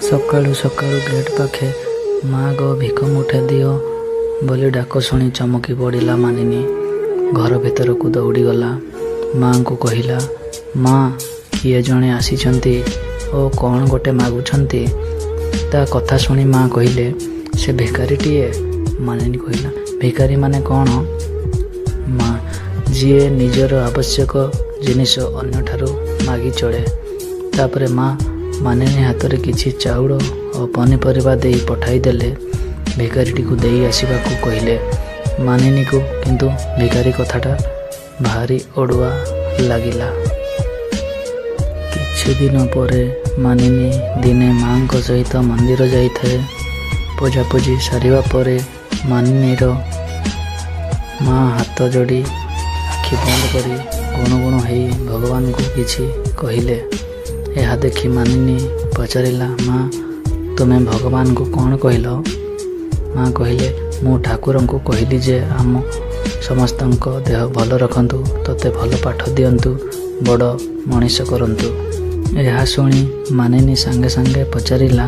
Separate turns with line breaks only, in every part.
ସକାଳୁ ସକାଳୁ ଗେଟ୍ ପାଖେ ମାଆ ଗୋ ଭିକ ମୁଠେ ଦିଅ ବୋଲି ଡାକ ଶୁଣି ଚମକି ପଡ଼ିଲା ମାନିନୀ। ଘର ଭିତରକୁ ଦୌଡ଼ିଗଲା। ମାଆଙ୍କୁ କହିଲା, ମା' କିଏ ଜଣେ ଆସିଛନ୍ତି ଓ କ'ଣ ଗୋଟେ ମାଗୁଛନ୍ତି। ତା କଥା ଶୁଣି ମା କହିଲେ, ସେ ଭିକାରୀଟିଏ। ମାନିନୀ କହିଲା, ଭିକାରୀ ମାନେ କ'ଣ? ମା' ଯିଏ ନିଜର ଆବଶ୍ୟକ ଜିନିଷ ଅନ୍ୟଠାରୁ ମାଗି ଚଳେ। ତାପରେ ମା ମାନିନୀ ହାତରେ କିଛି ଚାଉଳ ଓ ପନିପରିବା ଦେଇ ପଠାଇଦେଲେ। ଭିକାରୀଟିକୁ ଦେଇ ଆସିବାକୁ କହିଲେ। ମାନିନୀକୁ କିନ୍ତୁ ଭିକାରୀ କଥାଟା ଭାରି ଅଡ଼ୁଆ ଲାଗିଲା। କିଛି ଦିନ ପରେ ମାନିନୀ ଦିନେ ମାଆଙ୍କ ସହିତ ମନ୍ଦିର ଯାଇଥାଏ। ପୂଜାପୂଜି ସାରିବା ପରେ ମାନିନୀର ମା ହାତ ଯୋଡ଼ି ଆଖି ବନ୍ଦ କରି ଗୁଣୁଗୁଣୁ ହେଇ ଭଗବାନଙ୍କୁ କିଛି କହିଲେ। ଏହା ଦେଖି ମାନିନୀ ପଚାରିଲା, ମା' ତୁମେ ଭଗବାନଙ୍କୁ କ'ଣ କହିଲ? ମା କହିଲେ, ମୁଁ ଠାକୁରଙ୍କୁ କହିଲି ଯେ ଆମ ସମସ୍ତଙ୍କ ଦେହ ଭଲ ରଖନ୍ତୁ, ତୋତେ ଭଲ ପାଠ ଦିଅନ୍ତୁ, ବଡ଼ ମଣିଷ କରନ୍ତୁ। ଏହା ଶୁଣି ମାନିନୀ ସାଙ୍ଗେ ସାଙ୍ଗେ ପଚାରିଲା,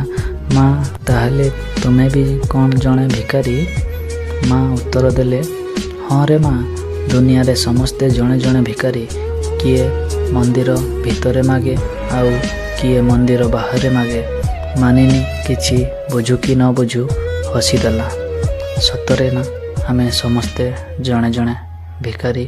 ମା' ତାହେଲେ ତୁମେ ବି କ'ଣ ଜଣେ ଭିକାରୀ? ମା ଉତ୍ତର ଦେଲେ, ହଁ ରେ ମା', ଦୁନିଆରେ ସମସ୍ତେ ଜଣେ ଜଣେ ଭିକାରୀ। କିଏ ମନ୍ଦିର ଭିତରେ ମାଗେ, ଆଉ କିଏ ମନ୍ଦିର ବାହାରେ ମାଗେ। ମାନିନୀ କିଛି ବୁଝୁ କି ନ ବୁଝୁ ହସିଦେଲା। ସତରେ ନା, ଆମେ ସମସ୍ତେ ଜଣେ ଜଣେ ଭିକାରୀ।